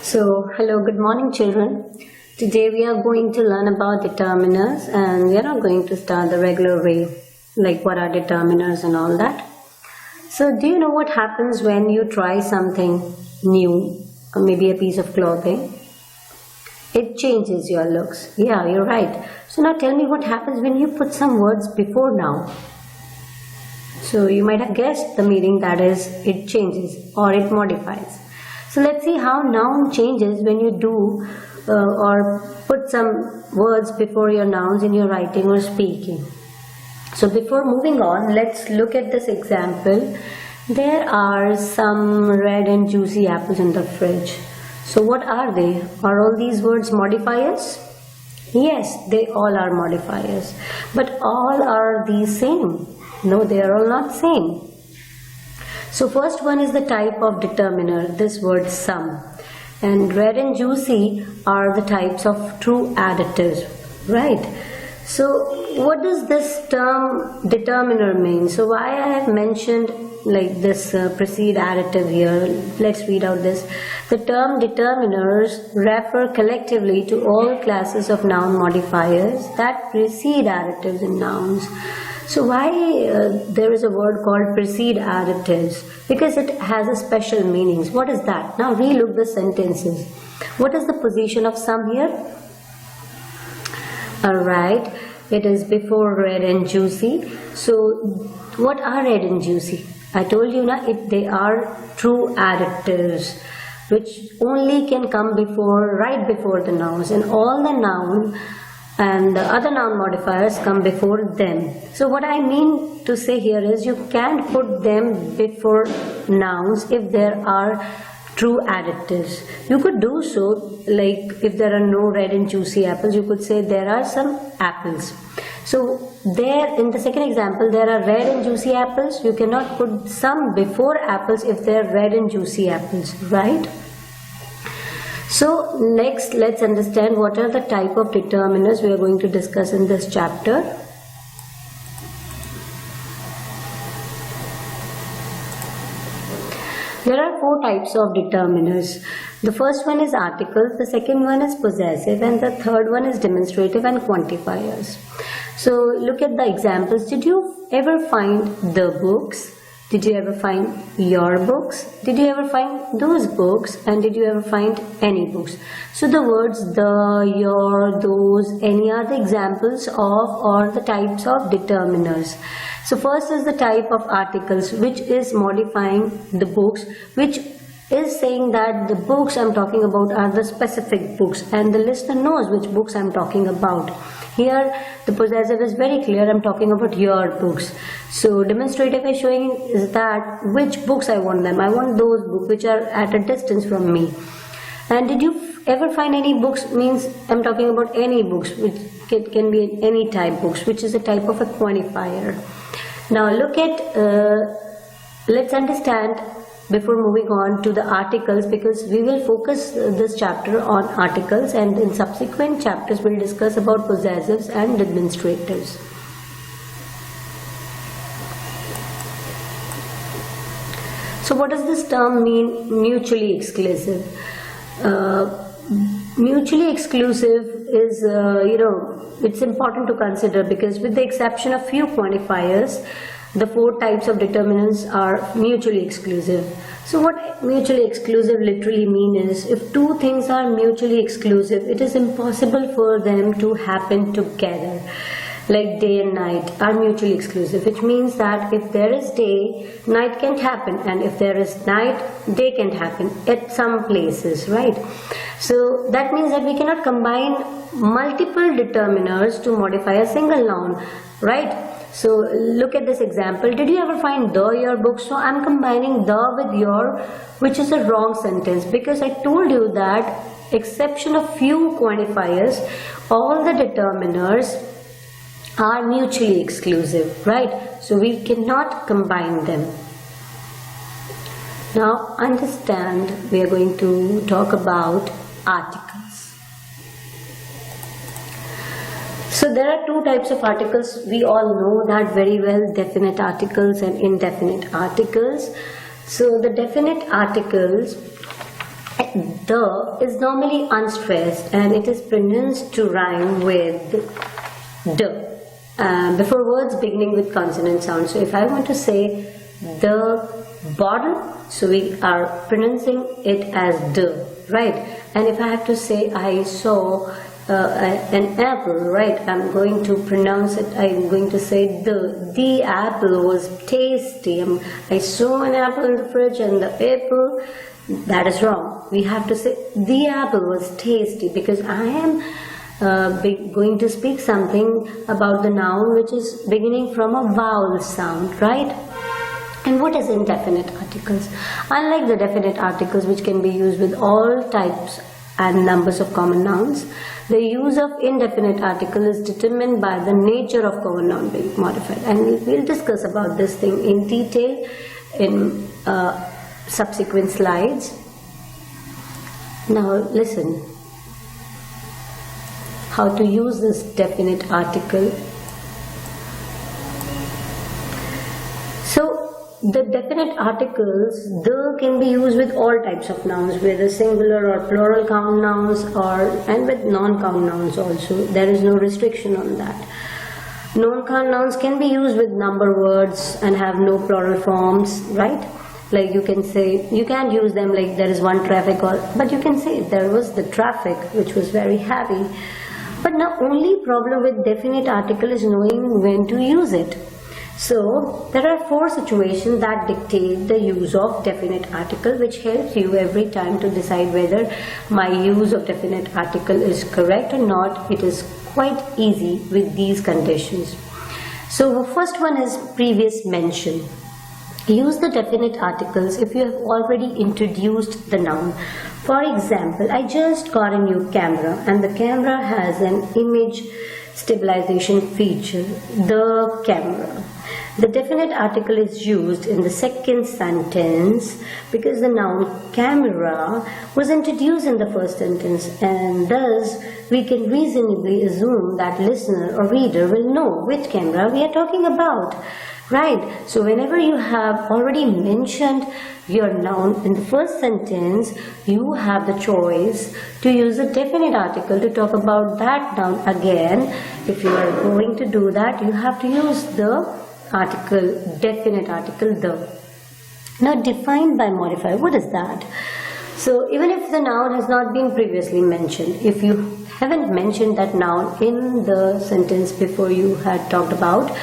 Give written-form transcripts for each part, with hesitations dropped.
Hello, good morning children. Today we are going to learn about determiners and we are not going to start the regular way, like what are determiners and all that. So do you know what happens when you try something new, or maybe a piece of clothing? It changes your looks. Yeah, you're right. So now tell me what happens when you put some words before noun. So you might have guessed the meaning, that is, it changes or it modifies. So let's see how noun changes when you do or put some words before your nouns in your writing or speaking. So before moving on, let's look at this example. There are some red and juicy apples in the fridge. So what are they? Are all these words modifiers? Yes, they all are modifiers. But all are the same? No, they are all not same. So first one is the type of determiner, this word some. And red and juicy are the types of true additives, right? So what does this term determiner mean? So why I have mentioned like this precede additive here, let's read out this. The term determiners refer collectively to all classes of noun modifiers that precede additives in nouns. So why there is a word called precede additives? Because it has a special meanings. What is that? Now relook the sentences. What is the position of some here? Alright, it is before red and juicy. So what are red and juicy? I told you they are true additives which only can come right before the nouns, and all the noun and the other noun modifiers come before them. So what I mean to say here is you can't put them before nouns if there are true additives. You could do so, like if there are no red and juicy apples, you could say there are some apples. So there in the second example there are red and juicy apples. You cannot put some before apples if they are red and juicy apples, right? So next let's understand what are the type of determiners we are going to discuss in this chapter. There are four types of determiners. The first one is articles, the second one is possessive, and the third one is demonstrative and quantifiers. So look at the examples. Did you ever find the books? Did you ever find your books? Did you ever find those books? And did you ever find any books? So the words the, your, those, any are the examples of or the types of determiners. So first is the type of articles, which is modifying the books, which is saying that the books I'm talking about are the specific books and the listener knows which books I'm talking about. Here the possessive is very clear, I'm talking about your books. So demonstrative is showing is that which books I want them. I want those books which are at a distance from me. And did you ever find any books means I'm talking about any books, which can be any type books, which is a type of a quantifier. Now look at, let's understand before moving on to the articles, because we will focus this chapter on articles and in subsequent chapters we'll discuss about possessives and demonstratives. So what does this term mean, mutually exclusive? Mutually exclusive is, it's important to consider because with the exception of few quantifiers, the four types of determinants are mutually exclusive. So what mutually exclusive literally means is if two things are mutually exclusive, it is impossible for them to happen together. Like day and night are mutually exclusive, which means that if there is day, night can't happen, and if there is night, day can't happen at some places, right? So that means that we cannot combine multiple determiners to modify a single noun, right? So look at this example. Did you ever find the your book? So I'm combining the with your, which is a wrong sentence because I told you that exception of few quantifiers, all the determiners are mutually exclusive, right? So we cannot combine them. Now understand, we are going to talk about articles. So there are two types of articles. We all know that very well, definite articles and indefinite articles. So the definite articles The is normally unstressed and it is pronounced to rhyme with d before words beginning with consonant sound. So if I want to say the bottle, so we are pronouncing it as d, right? And if I have to say I saw an apple, right, I'm going to pronounce it, I'm going to say the apple was tasty. I saw an apple in the fridge and the apple, that is wrong. We have to say the apple was tasty because I am going to speak something about the noun which is beginning from a vowel sound, right? And what is indefinite articles? Unlike the definite articles, which can be used with all types and numbers of common nouns, the use of indefinite article is determined by the nature of common noun being modified. And we'll discuss about this thing in detail in subsequent slides. Now listen, how to use this definite article. So the definite articles, the can be used with all types of nouns, whether singular or plural count nouns, and with non-count nouns also. There is no restriction on that. Non-count nouns can be used with number words and have no plural forms, right? Like you can say, you can't use them like there is one traffic, but you can say there was the traffic which was very heavy. But the only problem with definite article is knowing when to use it. So there are 4 situations that dictate the use of definite article, which helps you every time to decide whether my use of definite article is correct or not. It is quite easy with these conditions. So the first one is previous mention. Use the definite articles if you have already introduced the noun. For example, I just got a new camera and the camera has an image stabilization feature, the camera. The definite article is used in the second sentence because the noun camera was introduced in the first sentence, and thus we can reasonably assume that listener or reader will know which camera we are talking about. Right, so whenever you have already mentioned your noun in the first sentence, you have the choice to use a definite article to talk about that noun again. If you are going to do that, you have to use the article, definite article, the. Now defined by modifier, what is that? So even if the noun has not been previously mentioned, if you haven't mentioned that noun in the sentence before you had talked about,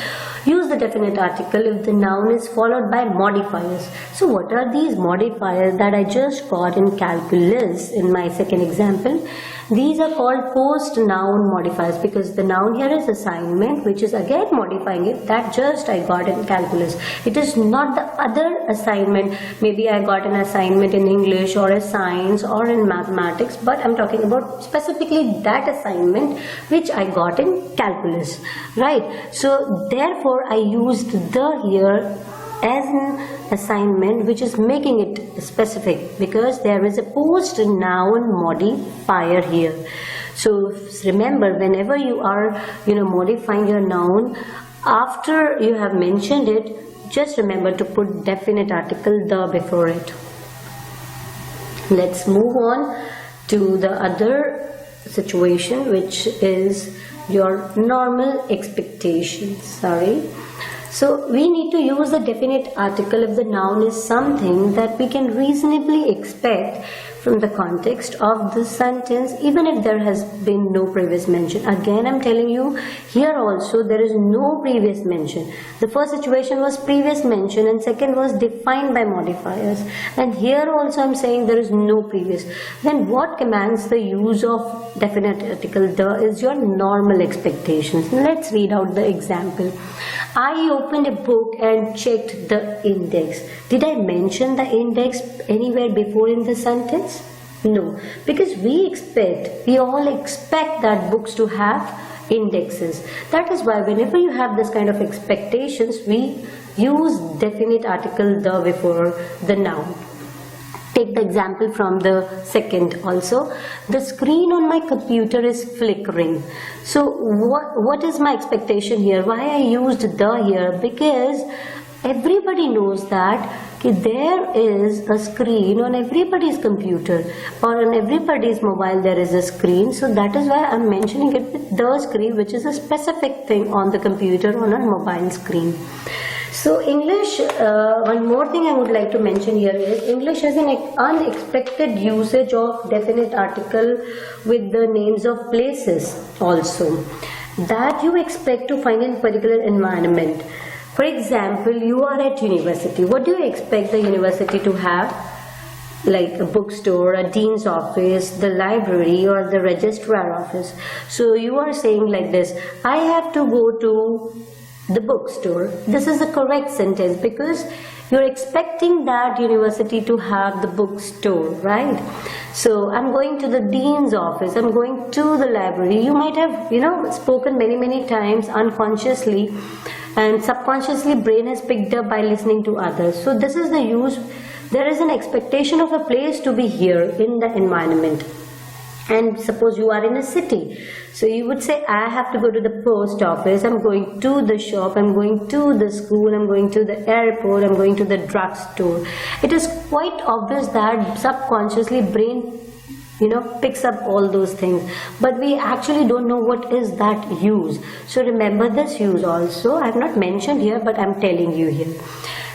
use the definite article if the noun is followed by modifiers. So what are these modifiers that I just got in calculus in my second example? These are called post-noun modifiers because the noun here is assignment, which is again modifying it that just I got in calculus. It is not the other assignment. Maybe I got an assignment in English or in science or in mathematics, but I'm talking about specifically that assignment which I got in calculus, right? So therefore I used the here as an assignment which is making it specific because there is a post noun modifier here. So remember, whenever you are modifying your noun, after you have mentioned it, just remember to put definite article the before it. Let's move on to the other situation, which is your normal expectations. So we need to use the definite article if the noun is something that we can reasonably expect from the context of the sentence, even if there has been no previous mention. Again, I'm telling you, here also there is no previous mention. The first situation was previous mention and second was defined by modifiers. And here also I'm saying there is no previous. Then what commands the use of definite article the is your normal expectations. Let's read out the example. I opened a book and checked the index. Did I mention the index anywhere before in the sentence? No, because we all expect that books to have indexes. That is why whenever you have this kind of expectations, we use definite article the before the noun. Take the example from the second also. The screen on my computer is flickering. So what is my expectation here? Why I used the here? Because everybody knows that there is a screen on everybody's computer or on everybody's mobile. There is a screen, so that is why I'm mentioning it with the screen, which is a specific thing on the computer on a mobile screen. So English, one more thing I would like to mention here is English has an unexpected usage of definite article with the names of places also that you expect to find in particular environment. For example, you are at university. What do you expect the university to have? Like a bookstore, a dean's office, the library, or the registrar office. So you are saying like this, I have to go to the bookstore. This is the correct sentence because you're expecting that university to have the bookstore, right? So I'm going to the dean's office, I'm going to the library. You might have spoken many times unconsciously, and subconsciously brain has picked up by listening to others. So this is the use. There is an expectation of a place to be here in the environment. And suppose you are in a city, so you would say, I have to go to the post office, I'm going to the shop, I'm going to the school, I'm going to the airport, I'm going to the drugstore. It is quite obvious that subconsciously brain picks up all those things, but we actually don't know what is that use. So remember this use also. I have not mentioned here, but I'm telling you here.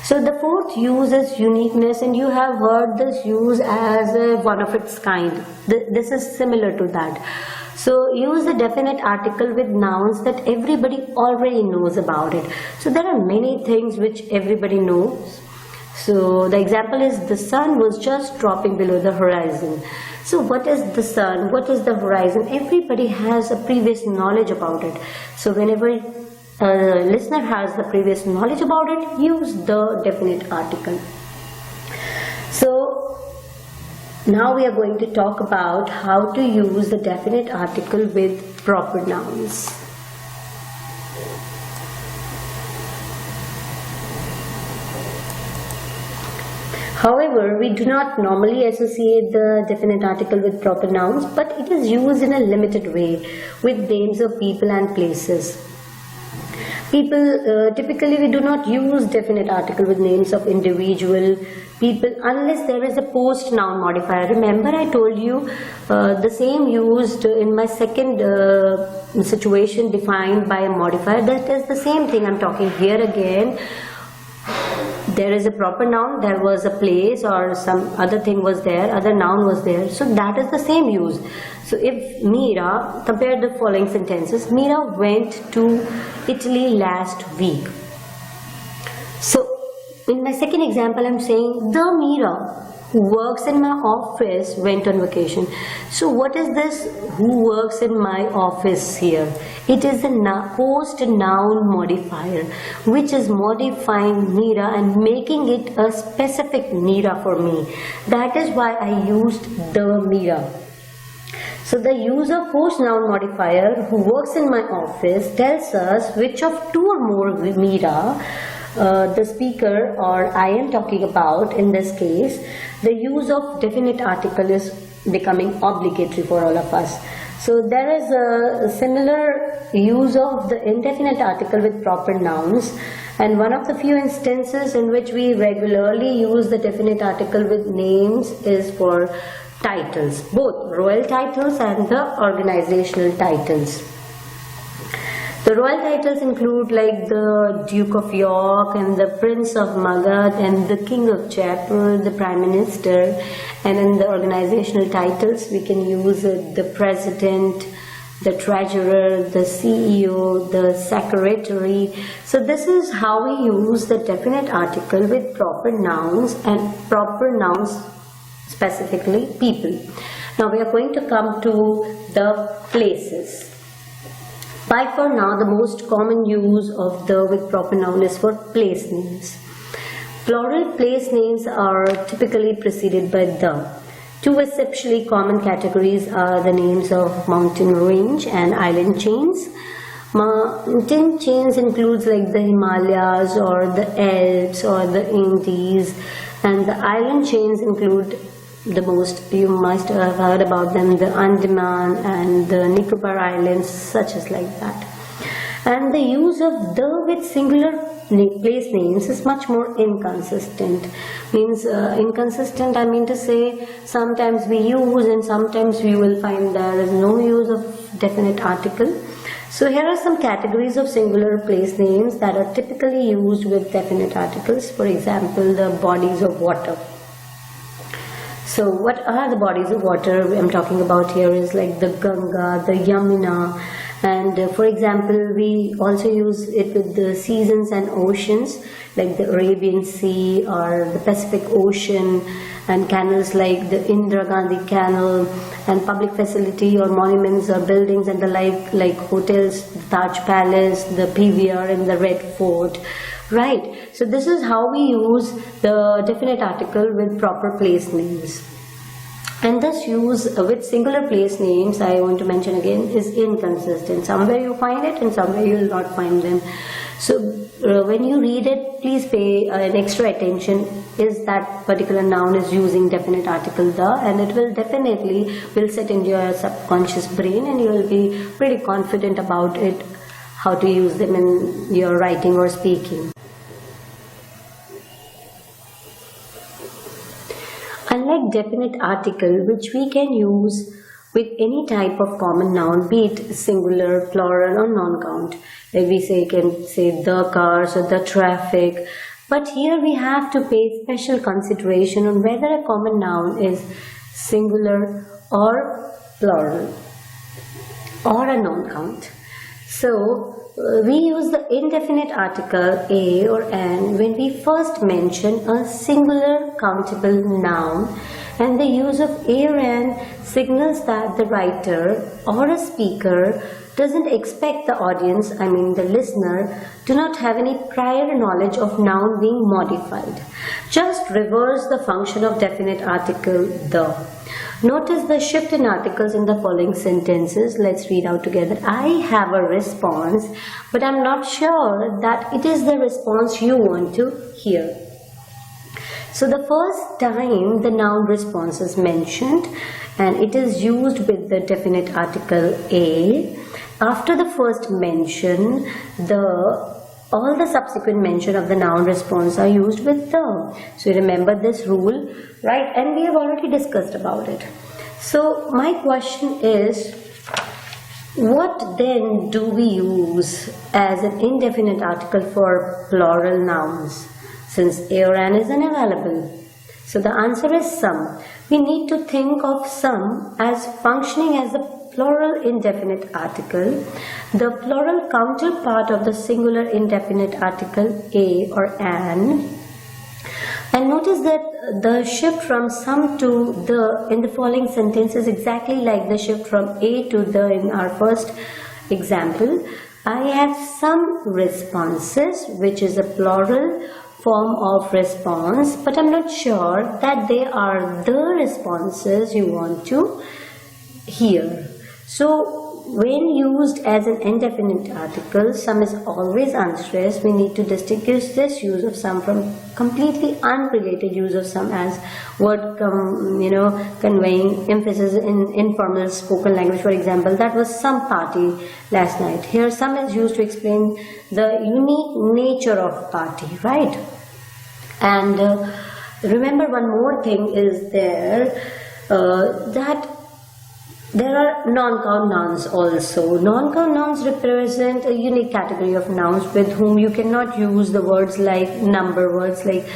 So the fourth use is uniqueness, and you have heard this use as one of its kind. This is similar to that. So use the definite article with nouns that everybody already knows about it. So there are many things which everybody knows. So the example is the sun was just dropping below the horizon. So what is the sun? What is the horizon? Everybody has a previous knowledge about it. So whenever a listener has the previous knowledge about it, use the definite article. So now we are going to talk about how to use the definite article with proper nouns. However, we do not normally associate the definite article with proper nouns, but it is used in a limited way with names of people and places. Typically we do not use definite article with names of individual people unless there is a post noun modifier. Remember I told you the same used in my second situation defined by a modifier. That is the same thing I'm talking here again. There is a proper noun, there was a place or some other thing was there, other noun was there. So that is the same use. So if Meera, compare the following sentences. Meera went to Italy last week. So in my second example, I'm saying the Meera who works in my office went on vacation. So what is this who works in my office here? It is the post noun modifier which is modifying Meera and making it a specific Meera for me. That is why I used the Meera. So the use of post noun modifier who works in my office tells us which of two or more Meera the speaker or I am talking about. In this case, the use of definite article is becoming obligatory for all of us. So there is a similar use of the indefinite article with proper nouns, and one of the few instances in which we regularly use the definite article with names is for titles, both royal titles and the organizational titles. The royal titles include like the Duke of York and the Prince of Magad and the King of Jaipur, the Prime Minister, and in the organizational titles we can use the President, the Treasurer, the CEO, the Secretary. So this is how we use the definite article with proper nouns, and proper nouns specifically people. Now we are going to come to the places. By far now the most common use of the with proper noun is for place names. Plural place names are typically preceded by the. Two exceptionally common categories are the names of mountain range and island chains. Mountain chains includes like the Himalayas or the Alps or the Andes, and the island chains include the most, you must have heard about them, the Andaman and the Nicobar Islands, such as like that. And the use of the with singular place names is much more inconsistent. Means inconsistent, I mean to say, sometimes we use and sometimes we will find there is no use of definite article. So here are some categories of singular place names that are typically used with definite articles. For example, the bodies of water. So what are the bodies of water I'm talking about here is like the Ganga, the Yamuna, and for example we also use it with the seasons and oceans like the Arabian Sea or the Pacific Ocean, and canals like the Indira Gandhi Canal, and public facility or monuments or buildings and the like hotels, the Taj Palace, the PVR and the Red Fort. Right, so this is how we use the definite article with proper place names. And this use with singular place names, I want to mention again, is inconsistent. Somewhere you find it and somewhere you will not find them. So when you read it, please pay an extra attention. Is that particular noun is using definite article the, and it will definitely sit in your subconscious brain and you will be pretty confident about it, how to use them in your writing or speaking. Unlike definite article, which we can use with any type of common noun, be it singular, plural or non-count. Like we can say the cars or the traffic. But here we have to pay special consideration on whether a common noun is singular or plural or a non-count. So we use the indefinite article a or an when we first mention a singular countable noun, and the use of a or an signals that the writer or a speaker doesn't expect the audience, I mean the listener, do not have any prior knowledge of noun being modified. Just reverse the function of definite article the. Notice the shift in articles in the following sentences. Let's read out together. I have a response, but I'm not sure that it is the response you want to hear. So the first time the noun response is mentioned and it is used with the definite article a. After the first mention, all the subsequent mention of the noun response are used with the. So remember this rule, right? And we have already discussed about it. So my question is, what then do we use as an indefinite article for plural nouns, since a or an is unavailable? So the answer is some. We need to think of some as functioning as a plural indefinite article, the plural counterpart of the singular indefinite article a or an. And notice that the shift from some to the in the following sentence is exactly like the shift from a to the in our first example. I have some responses, which is a plural form of response, but I'm not sure that they are the responses you want to hear. So when used as an indefinite article, some is always unstressed. We need to distinguish this use of some from completely unrelated use of some as word conveying emphasis in informal spoken language. For example, that was some party last night. Here some is used to explain the unique nature of party, right? And remember one more thing is there, that there are non-count nouns also. Non-count nouns represent a unique category of nouns with whom you cannot use the words like number words like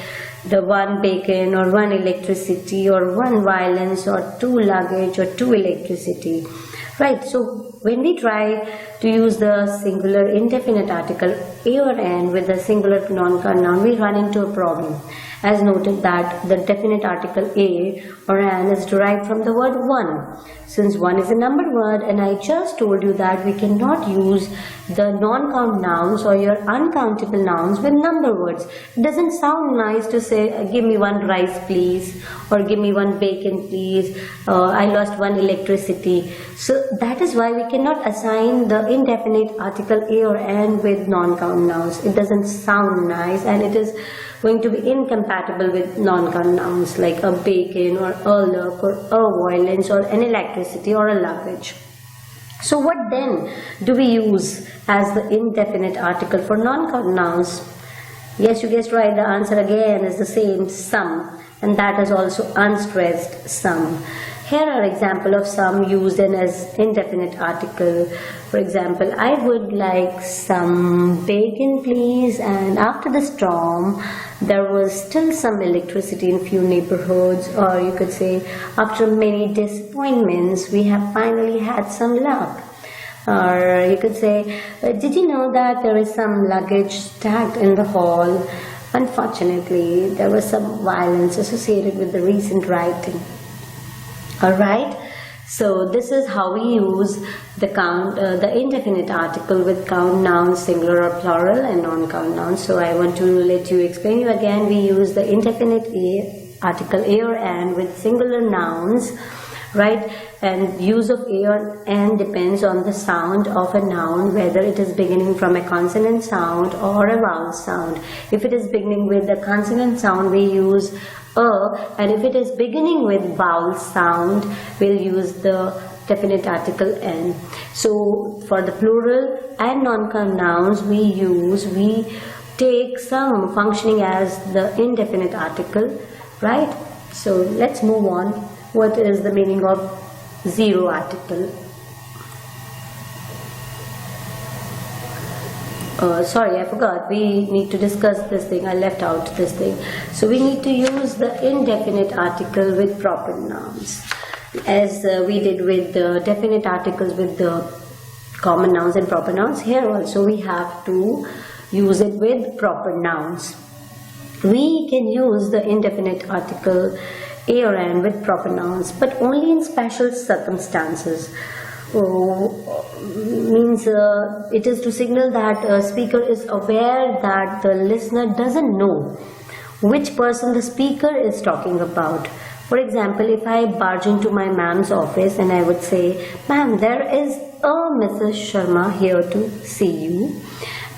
the one bacon or one electricity or one violence or two luggage or two electricity. Right, so when we try to use the singular indefinite article a or an with the singular non-count noun, we run into a problem. As noted that the definite article a or an is derived from the word one. Since one is a number word, and I just told you that we cannot use the non-count nouns or your uncountable nouns with number words. It doesn't sound nice to say, give me one rice please, or give me one bacon please, I lost one electricity. So that is why we cannot assign the indefinite article a or an with non-count nouns. It doesn't sound nice, and it is going to be incompatible with non-count nouns like a bacon or a look or a violence or an electricity or a luggage. So what then do we use as the indefinite article for non-count nouns? Yes, you guessed right, the answer again is the same, some, and that is also unstressed some. Here are example of some used in as indefinite article. For example, I would like some bacon please, and after the storm there was still some electricity in few neighborhoods, or you could say after many disappointments we have finally had some luck. Or you could say, did you know that there is some luggage stacked in the hall? Unfortunately, there was some violence associated with the recent rioting. Alright, so this is how we use the indefinite article with count nouns, singular or plural, and non-count nouns. So I want to let you explain you again. We use the indefinite article a or an with singular nouns, right? And use of a or an depends on the sound of a noun, whether it is beginning from a consonant sound or a vowel sound. If it is beginning with a consonant sound, we use a, and if it is beginning with vowel sound, we'll use the definite article n. So for the plural and non-count nouns, we take some functioning as the indefinite article, right? So let's move on. What is the meaning of zero article? Sorry, I forgot. We need to discuss this thing. I left out this thing. So we need to use the indefinite article with proper nouns, as we did with the definite articles with the common nouns and proper nouns. Here also we have to use it with proper nouns. We can use the indefinite article a or an with proper nouns, but only in special circumstances. Means it is to signal that a speaker is aware that the listener doesn't know which person the speaker is talking about. For example, if I barge into my ma'am's office and I would say, "Ma'am, there is a Mrs. Sharma here to see you,"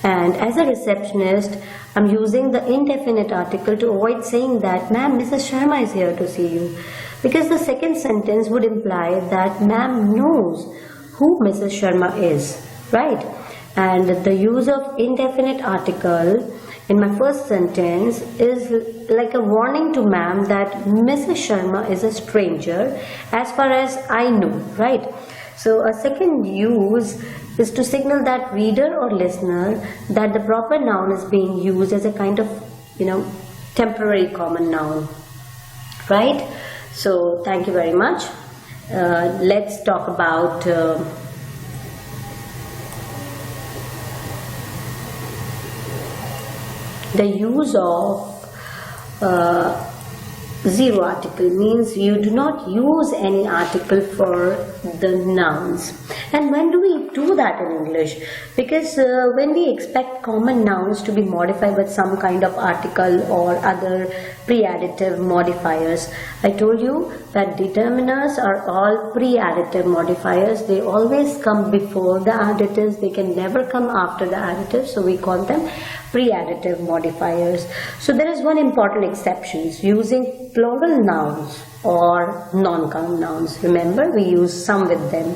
and as a receptionist, I'm using the indefinite article to avoid saying that, "Ma'am, Mrs. Sharma is here to see you," because the second sentence would imply that ma'am knows who Mrs. Sharma is, right? And the use of indefinite article in my first sentence is like a warning to ma'am that Mrs. Sharma is a stranger as far as I know, right? So a second use is to signal that reader or listener that the proper noun is being used as a kind of, temporary common noun, right? So thank you very much. Let's talk about the use of zero article. Means you do not use any article for the nouns. And when do we do that in English? Because when we expect common nouns to be modified with some kind of article or other pre-additive modifiers. I told you that determiners are all pre-additive modifiers. They always come before the additives. They can never come after the additives. So we call them pre-additive modifiers. So there is one important exception, using plural nouns or non-count nouns. Remember, we use some with them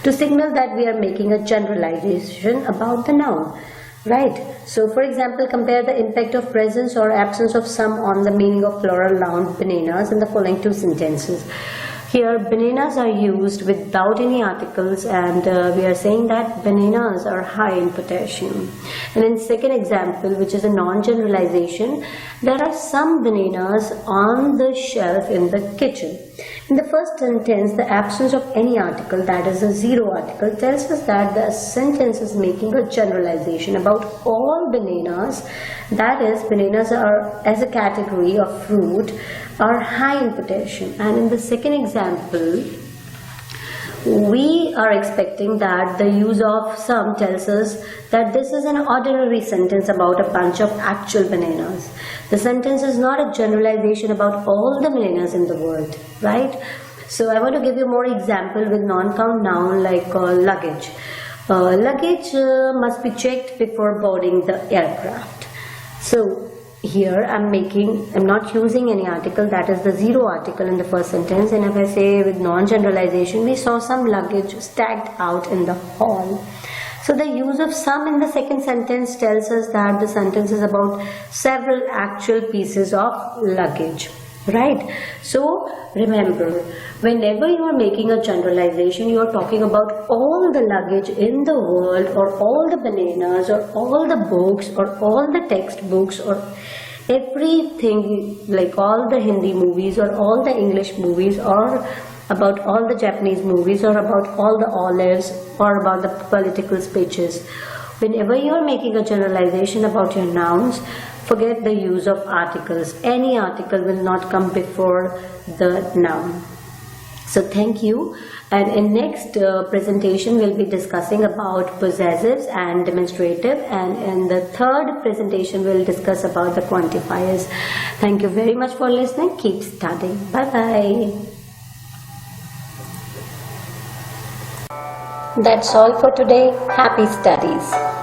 to signal that we are making a generalization about the noun, right? So for example, compare the impact of presence or absence of some on the meaning of plural noun bananas in the following two sentences. Here bananas are used without any articles, and we are saying that bananas are high in potassium. And in second example, which is a non-generalization, there are some bananas on the shelf in the kitchen. In the first sentence, the absence of any article, that is a zero article, tells us that the sentence is making a generalization about all bananas. That is, bananas are, as a category of fruit, are high in potassium. And in the second example, we are expecting that the use of some tells us that this is an ordinary sentence about a bunch of actual bananas. The sentence is not a generalization about all the bananas in the world, right? So I want to give you more example with non-count noun like luggage. Luggage must be checked before boarding the aircraft. So here I'm not using any article, that is the zero article in the first sentence. And if I say with non-generalization, we saw some luggage stacked out in the hall. So the use of some in the second sentence tells us that the sentence is about several actual pieces of luggage, right? So remember, whenever you are making a generalization, you are talking about all the luggage in the world, or all the bananas, or all the books, or all the textbooks, or everything, like all the Hindi movies, or all the English movies, or about all the Japanese movies, or about all the olives, or about the political speeches. Whenever you are making a generalization about your nouns, forget the use of articles. Any article will not come before the noun. So thank you, and in next presentation we'll be discussing about possessives and demonstrative, and in the third presentation we'll discuss about the quantifiers. Thank you very much for listening. Keep studying. Bye bye. That's all for today. Happy studies.